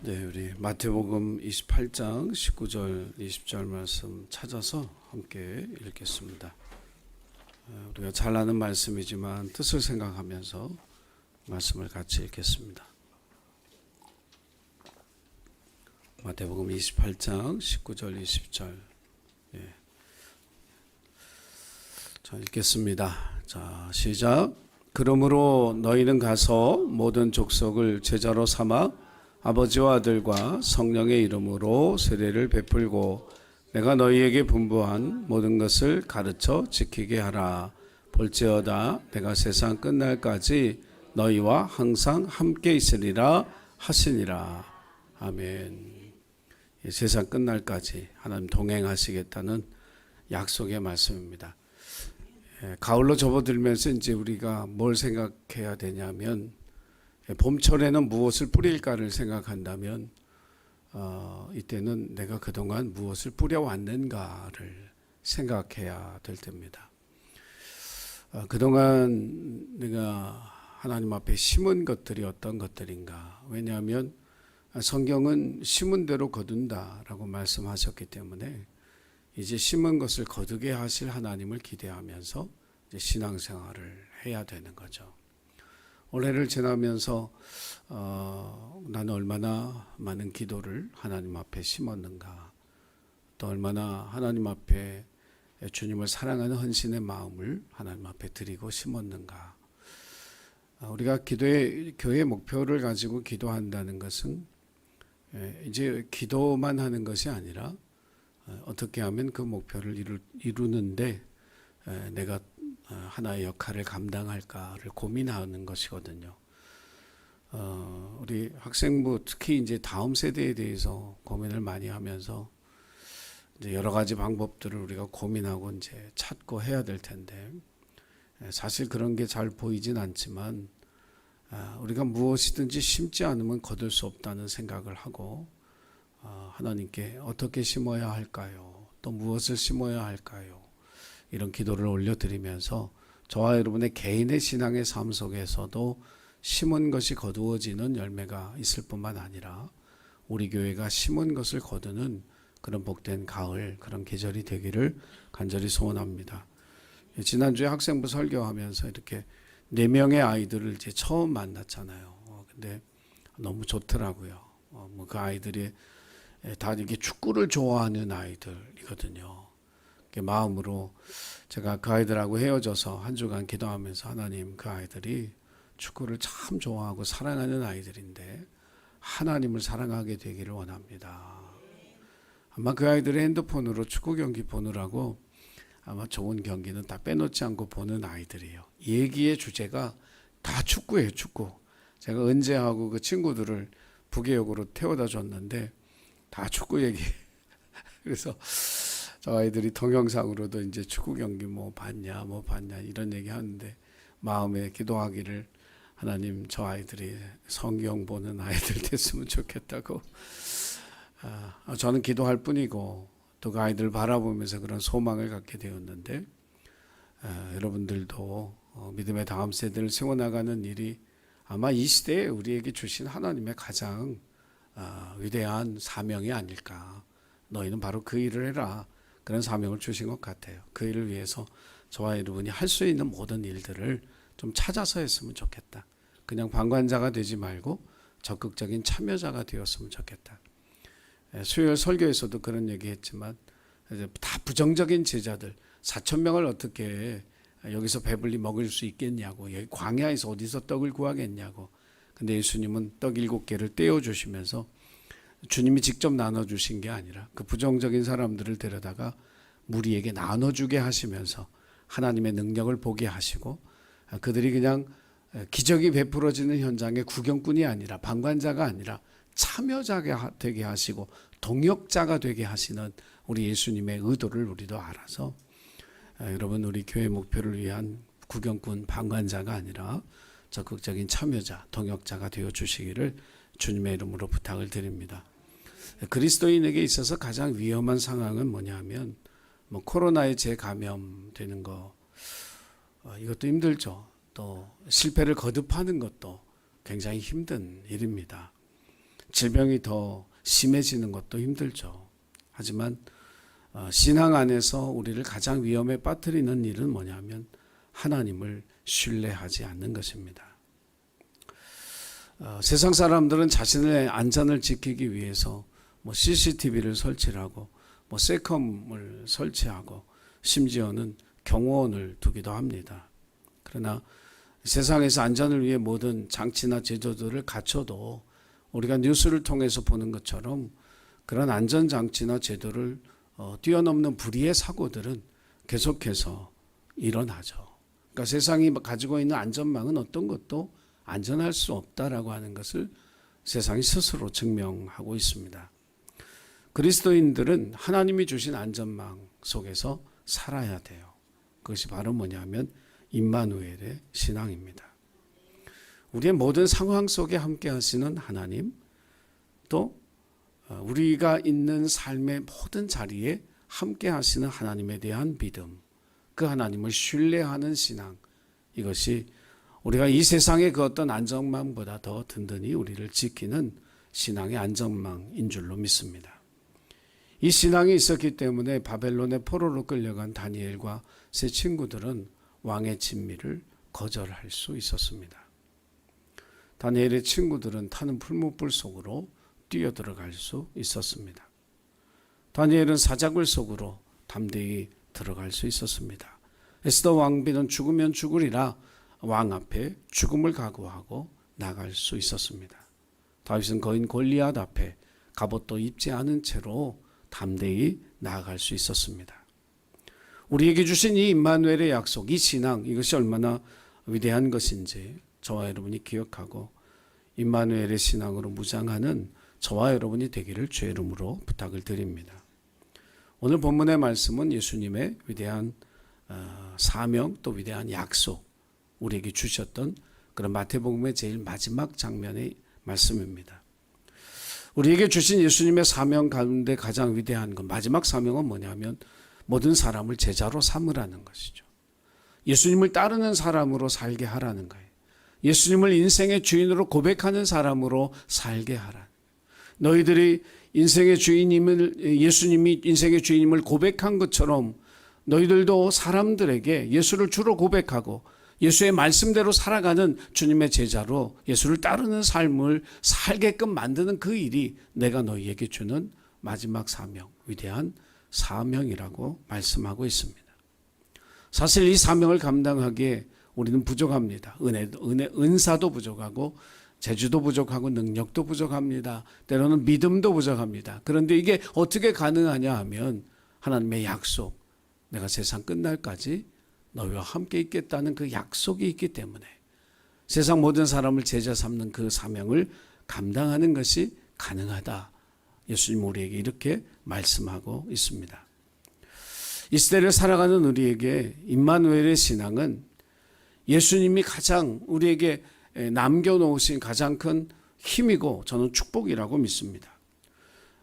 네, 우리 마태복음 28장 19절 20절 말씀 찾아서 함께 읽겠습니다. 우리가 잘 아는 말씀이지만 뜻을 생각하면서 말씀을 같이 읽겠습니다. 마태복음 28장 19절 20절. 자, 읽겠습니다. 자, 시작. 그러므로 너희는 가서 모든 족속을 제자로 삼아 아버지와 아들과 성령의 이름으로 세례를 베풀고 내가 너희에게 분부한 모든 것을 가르쳐 지키게 하라. 볼지어다 내가 세상 끝날까지 너희와 항상 함께 있으리라 하시니라. 아멘. 세상 끝날까지 하나님 동행하시겠다는 약속의 말씀입니다. 가을로 접어들면서 이제 우리가 뭘 생각해야 되냐면, 봄철에는 무엇을 뿌릴까를 생각한다면 이때는 내가 그동안 무엇을 뿌려왔는가를 생각해야 될 때입니다. 그동안 내가 하나님 앞에 심은 것들이 어떤 것들인가. 왜냐하면 성경은 심은 대로 거둔다라고 말씀하셨기 때문에 이제 심은 것을 거두게 하실 하나님을 기대하면서 이제 신앙생활을 해야 되는 거죠. 올해를 지나면서 나는 얼마나 많은 기도를 하나님 앞에 심었는가, 또 얼마나 하나님 앞에 주님을 사랑하는 헌신의 마음을 하나님 앞에 드리고 심었는가. 우리가 교회 목표를 가지고 기도한다는 것은 이제 기도만 하는 것이 아니라 어떻게 하면 그 목표를 이루는데 내가 하나의 역할을 감당할까를 고민하는 것이거든요. 우리 학생부 특히 이제 다음 세대에 대해서 고민을 많이 하면서 이제 여러 가지 방법들을 우리가 고민하고 이제 찾고 해야 될 텐데, 사실 그런 게 잘 보이진 않지만 우리가 무엇이든지 심지 않으면 거둘 수 없다는 생각을 하고 하나님께 어떻게 심어야 할까요? 또 무엇을 심어야 할까요? 이런 기도를 올려드리면서 저와 여러분의 개인의 신앙의 삶 속에서도 심은 것이 거두어지는 열매가 있을 뿐만 아니라 우리 교회가 심은 것을 거두는 그런 복된 가을, 그런 계절이 되기를 간절히 소원합니다. 지난주에 학생부 설교하면서 이렇게 4명의 아이들을 이제 처음 만났잖아요. 근데 너무 좋더라고요. 그 아이들이 다 이게 축구를 좋아하는 아이들이거든요. 마음으로 제가 그 아이들하고 헤어져서 한 주간 기도하면서, 하나님, 그 아이들이 축구를 참 좋아하고 사랑하는 아이들인데 하나님을 사랑하게 되기를 원합니다. 아마 그 아이들의 핸드폰으로 축구 경기 보느라고 아마 좋은 경기는 다 빼놓지 않고 보는 아이들이에요. 얘기의 주제가 다 축구예요, 축구. 제가 은재하고 그 친구들을 부계역으로 태워다 줬는데 다 축구 얘기. 그래서 저 아이들이 동영상으로도 이제 축구 경기 뭐 봤냐 이런 얘기 하는데, 마음에 기도하기를, 하나님, 저 아이들이 성경 보는 아이들 됐으면 좋겠다고. 저는 기도할 뿐이고 또 그 아이들 바라보면서 그런 소망을 갖게 되었는데, 여러분들도 믿음의 다음 세대를 세워나가는 일이 아마 이 시대에 우리에게 주신 하나님의 가장 위대한 사명이 아닐까. 너희는 바로 그 일을 해라. 그런 사명을 주신 것 같아요. 그 일을 위해서 저와 여러분이 할 수 있는 모든 일들을 좀 찾아서 했으면 좋겠다. 그냥 방관자가 되지 말고 적극적인 참여자가 되었으면 좋겠다. 수요일 설교에서도 그런 얘기했지만, 다 부정적인 제자들 4,000명을 어떻게 여기서 배불리 먹을 수 있겠냐고, 여기 광야에서 어디서 떡을 구하겠냐고. 근데 예수님은 떡 7개를 떼어주시면서 주님이 직접 나눠주신 게 아니라 그 부정적인 사람들을 데려다가 무리에게 나눠주게 하시면서 하나님의 능력을 보게 하시고, 그들이 그냥 기적이 베풀어지는 현장의 구경꾼이 아니라, 방관자가 아니라 참여자가 되게 하시고 동역자가 되게 하시는 우리 예수님의 의도를 우리도 알아서, 여러분, 우리 교회 목표를 위한 구경꾼, 방관자가 아니라 적극적인 참여자, 동역자가 되어 주시기를 주님의 이름으로 부탁을 드립니다. 그리스도인에게 있어서 가장 위험한 상황은 뭐냐면, 코로나에 재감염되는 거, 이것도 힘들죠. 또 실패를 거듭하는 것도 굉장히 힘든 일입니다. 질병이 더 심해지는 것도 힘들죠. 하지만 신앙 안에서 우리를 가장 위험에 빠뜨리는 일은 뭐냐면 하나님을 신뢰하지 않는 것입니다. 세상 사람들은 자신의 안전을 지키기 위해서 CCTV를 설치하고 세컴을 설치하고 심지어는 경호원을 두기도 합니다. 그러나 세상에서 안전을 위해 모든 장치나 제도들을 갖춰도 우리가 뉴스를 통해서 보는 것처럼 그런 안전장치나 제도를 뛰어넘는 불의의 사고들은 계속해서 일어나죠. 그러니까 세상이 가지고 있는 안전망은 어떤 것도 안전할 수 없다라고 하는 것을 세상이 스스로 증명하고 있습니다. 그리스도인들은 하나님이 주신 안전망 속에서 살아야 돼요. 그것이 바로 뭐냐면 임마누엘의 신앙입니다. 우리의 모든 상황 속에 함께 하시는 하나님, 또 우리가 있는 삶의 모든 자리에 함께 하시는 하나님에 대한 믿음, 그 하나님을 신뢰하는 신앙, 이것이 우리가 이 세상의 그 어떤 안전망보다 더 든든히 우리를 지키는 신앙의 안전망인 줄로 믿습니다. 이 신앙이 있었기 때문에 바벨론의 포로로 끌려간 다니엘과 세 친구들은 왕의 진미를 거절할 수 있었습니다. 다니엘의 친구들은 타는 풀무불 속으로 뛰어들어갈 수 있었습니다. 다니엘은 사자굴 속으로 담대히 들어갈 수 있었습니다. 에스더 왕비는 죽으면 죽으리라 왕 앞에 죽음을 각오하고 나갈 수 있었습니다. 다윗은 거인 골리앗 앞에 갑옷도 입지 않은 채로 담대히 나아갈 수 있었습니다. 우리에게 주신 이 임마누엘의 약속, 이 신앙, 이것이 얼마나 위대한 것인지 저와 여러분이 기억하고 임마누엘의 신앙으로 무장하는 저와 여러분이 되기를 주의 이름으로 부탁을 드립니다. 오늘 본문의 말씀은 예수님의 위대한 사명, 또 위대한 약속, 우리에게 주셨던 그런 마태복음의 제일 마지막 장면의 말씀입니다. 우리에게 주신 예수님의 사명 가운데 가장 위대한 것, 마지막 사명은 뭐냐면 모든 사람을 제자로 삼으라는 것이죠. 예수님을 따르는 사람으로 살게 하라는 거예요. 예수님을 인생의 주인으로 고백하는 사람으로 살게 하라. 너희들이 인생의 주인임을, 예수님이 인생의 주인임을 고백한 것처럼 너희들도 사람들에게 예수를 주로 고백하고 예수의 말씀대로 살아가는 주님의 제자로 예수를 따르는 삶을 살게끔 만드는 그 일이 내가 너희에게 주는 마지막 사명, 위대한 사명이라고 말씀하고 있습니다. 사실 이 사명을 감당하기에 우리는 부족합니다. 은사도 부족하고 재주도 부족하고 능력도 부족합니다. 때로는 믿음도 부족합니다. 그런데 이게 어떻게 가능하냐 하면 하나님의 약속, 내가 세상 끝날까지 너희와 함께 있겠다는 그 약속이 있기 때문에 세상 모든 사람을 제자 삼는 그 사명을 감당하는 것이 가능하다. 예수님 우리에게 이렇게 말씀하고 있습니다. 이 시대를 살아가는 우리에게 임마누엘의 신앙은 예수님이 가장 우리에게 남겨놓으신 가장 큰 힘이고 저는 축복이라고 믿습니다.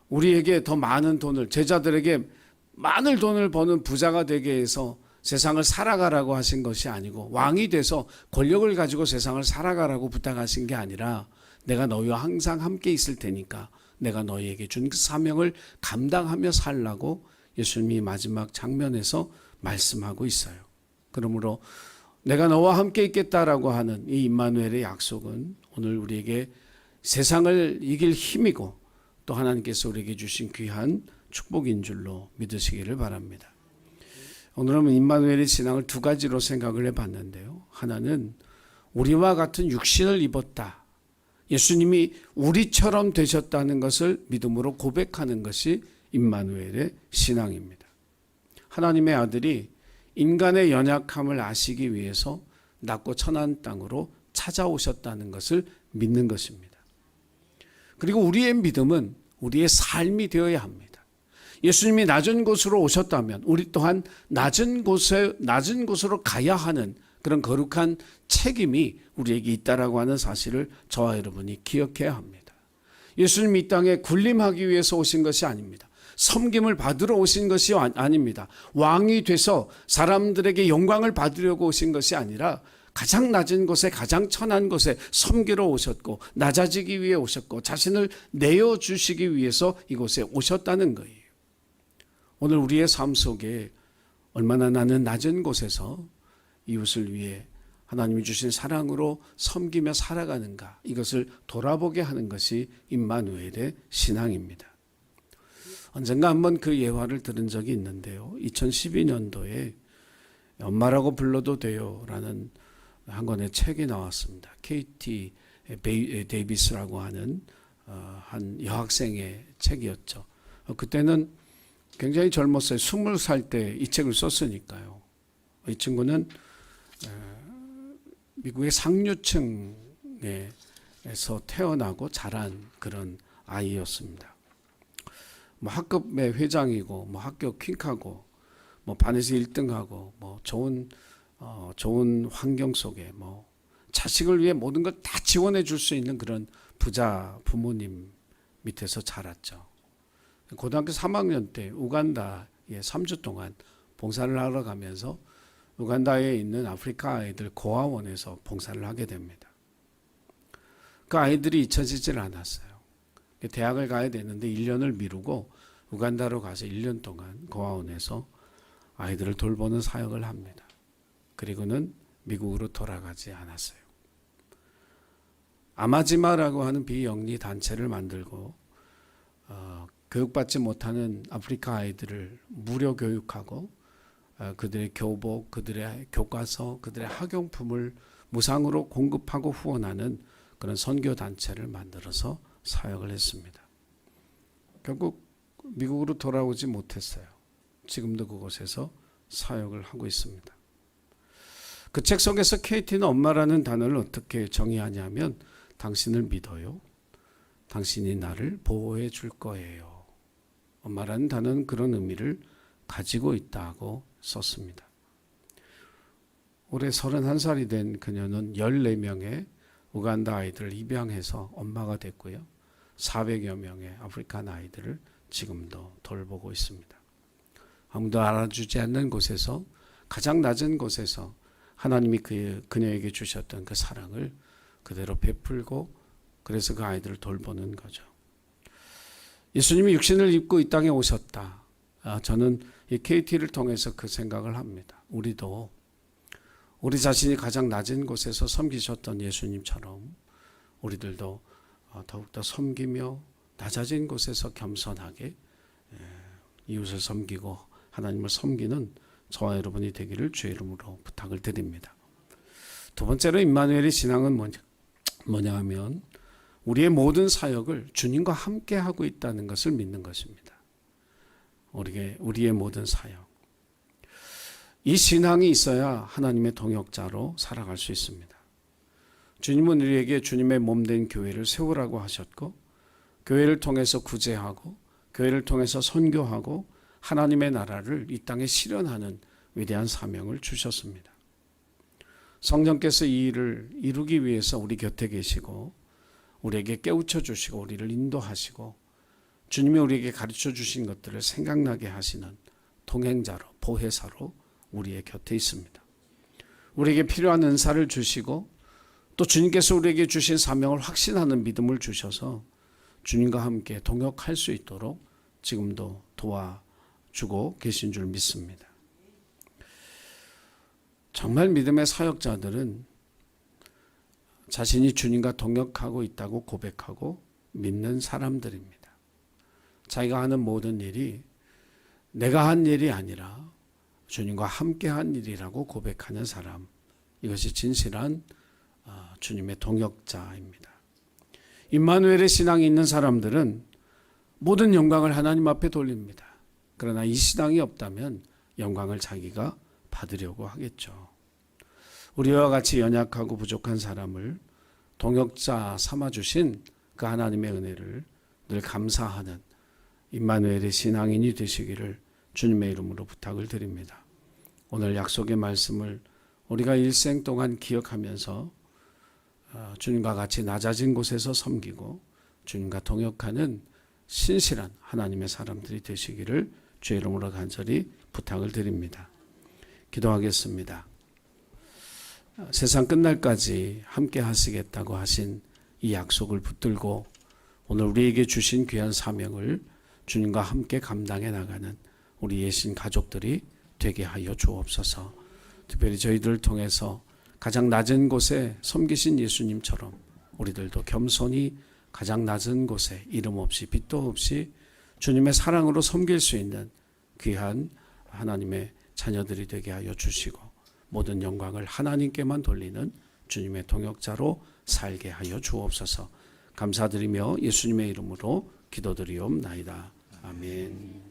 우리에게 더 많은 돈을, 제자들에게 많은 돈을 버는 부자가 되게 해서 세상을 살아가라고 하신 것이 아니고 왕이 돼서 권력을 가지고 세상을 살아가라고 부탁하신 게 아니라 내가 너희와 항상 함께 있을 테니까 내가 너희에게 준 그 사명을 감당하며 살라고 예수님이 마지막 장면에서 말씀하고 있어요. 그러므로 내가 너와 함께 있겠다라고 하는 이 임마누엘의 약속은 오늘 우리에게 세상을 이길 힘이고 또 하나님께서 우리에게 주신 귀한 축복인 줄로 믿으시기를 바랍니다. 오늘은 임마누엘의 신앙을 두 가지로 생각을 해봤는데요. 하나는 우리와 같은 육신을 입었다. 예수님이 우리처럼 되셨다는 것을 믿음으로 고백하는 것이 임마누엘의 신앙입니다. 하나님의 아들이 인간의 연약함을 아시기 위해서 낮고 천한 땅으로 찾아오셨다는 것을 믿는 것입니다. 그리고 우리의 믿음은 우리의 삶이 되어야 합니다. 예수님이 낮은 곳으로 오셨다면 우리 또한 낮은 곳으로 가야 하는 그런 거룩한 책임이 우리에게 있다라고 하는 사실을 저와 여러분이 기억해야 합니다. 예수님이 이 땅에 군림하기 위해서 오신 것이 아닙니다. 섬김을 받으러 오신 것이 아닙니다. 왕이 돼서 사람들에게 영광을 받으려고 오신 것이 아니라 가장 낮은 곳에 가장 천한 곳에 섬기러 오셨고 낮아지기 위해 오셨고 자신을 내어주시기 위해서 이곳에 오셨다는 거예요. 오늘 우리의 삶 속에 얼마나 나는 낮은 곳에서 이웃을 위해 하나님이 주신 사랑으로 섬기며 살아가는가, 이것을 돌아보게 하는 것이 임마누엘의 신앙입니다. 언젠가 한번 그 예화를 들은 적이 있는데요. 2012년도에 엄마라고 불러도 돼요 라는 한 권의 책이 나왔습니다. KT 데이비스라고 하는 한 여학생의 책이었죠. 그때는 굉장히 젊었어요. 20살 때 이 책을 썼으니까요. 이 친구는 미국의 상류층에서 태어나고 자란 그런 아이였습니다. 뭐 학급의 회장이고, 뭐 학교 퀸카고, 뭐 반에서 1등하고, 뭐 좋은 환경 속에 뭐 자식을 위해 모든 걸 다 지원해 줄 수 있는 그런 부자 부모님 밑에서 자랐죠. 고등학교 3학년 때 우간다에 3주 동안 봉사를 하러 가면서 우간다에 있는 아프리카 아이들 고아원에서 봉사를 하게 됩니다. 그 아이들이 잊혀지질 않았어요. 대학을 가야 되는데 1년을 미루고 우간다로 가서 1년 동안 고아원에서 아이들을 돌보는 사역을 합니다. 그리고는 미국으로 돌아가지 않았어요. 아마지마라고 하는 비영리 단체를 만들고 교육받지 못하는 아프리카 아이들을 무료 교육하고 그들의 교복, 그들의 교과서, 그들의 학용품을 무상으로 공급하고 후원하는 그런 선교 단체를 만들어서 사역을 했습니다. 결국 미국으로 돌아오지 못했어요. 지금도 그곳에서 사역을 하고 있습니다. 그 책 속에서 KT는 엄마라는 단어를 어떻게 정의하냐면 당신을 믿어요. 당신이 나를 보호해 줄 거예요. 엄마라는 단어는 그런 의미를 가지고 있다고 썼습니다. 올해 31살이 된 그녀는 14명의 우간다 아이들을 입양해서 엄마가 됐고요. 400여 명의 아프리칸 아이들을 지금도 돌보고 있습니다. 아무도 알아주지 않는 곳에서 가장 낮은 곳에서 하나님이 그녀에게 주셨던 그 사랑을 그대로 베풀고 그래서 그 아이들을 돌보는 거죠. 예수님이 육신을 입고 이 땅에 오셨다. 저는 이 KT를 통해서 그 생각을 합니다. 우리도 우리 자신이 가장 낮은 곳에서 섬기셨던 예수님처럼 우리들도 더욱더 섬기며 낮아진 곳에서 겸손하게 이웃을 섬기고 하나님을 섬기는 저와 여러분이 되기를 주의 이름으로 부탁을 드립니다. 두 번째로 임마누엘의 신앙은 뭐냐 하면 우리의 모든 사역을 주님과 함께 하고 있다는 것을 믿는 것입니다. 우리의 모든 사역. 이 신앙이 있어야 하나님의 동역자로 살아갈 수 있습니다. 주님은 우리에게 주님의 몸된 교회를 세우라고 하셨고 교회를 통해서 구제하고 교회를 통해서 선교하고 하나님의 나라를 이 땅에 실현하는 위대한 사명을 주셨습니다. 성령께서 이 일을 이루기 위해서 우리 곁에 계시고 우리에게 깨우쳐 주시고 우리를 인도하시고 주님이 우리에게 가르쳐 주신 것들을 생각나게 하시는 동행자로 보혜사로 우리의 곁에 있습니다. 우리에게 필요한 은사를 주시고 또 주님께서 우리에게 주신 사명을 확신하는 믿음을 주셔서 주님과 함께 동역할 수 있도록 지금도 도와주고 계신 줄 믿습니다. 정말 믿음의 사역자들은 자신이 주님과 동역하고 있다고 고백하고 믿는 사람들입니다. 자기가 하는 모든 일이 내가 한 일이 아니라 주님과 함께 한 일이라고 고백하는 사람, 이것이 진실한 주님의 동역자입니다. 임마누엘의 신앙이 있는 사람들은 모든 영광을 하나님 앞에 돌립니다. 그러나 이 신앙이 없다면 영광을 자기가 받으려고 하겠죠. 우리와 같이 연약하고 부족한 사람을 동역자 삼아주신 그 하나님의 은혜를 늘 감사하는 임마누엘의 신앙인이 되시기를 주님의 이름으로 부탁을 드립니다. 오늘 약속의 말씀을 우리가 일생 동안 기억하면서 주님과 같이 낮아진 곳에서 섬기고 주님과 동역하는 신실한 하나님의 사람들이 되시기를 주의 이름으로 간절히 부탁을 드립니다. 기도하겠습니다. 세상 끝날까지 함께 하시겠다고 하신 이 약속을 붙들고 오늘 우리에게 주신 귀한 사명을 주님과 함께 감당해 나가는 우리 예신 가족들이 되게 하여 주옵소서. 특별히 저희들을 통해서 가장 낮은 곳에 섬기신 예수님처럼 우리들도 겸손히 가장 낮은 곳에 이름 없이 빛도 없이 주님의 사랑으로 섬길 수 있는 귀한 하나님의 자녀들이 되게 하여 주시고 모든 영광을 하나님께만 돌리는 주님의 동역자로 살게 하여 주옵소서. 감사드리며 예수님의 이름으로 기도드리옵나이다. 아멘.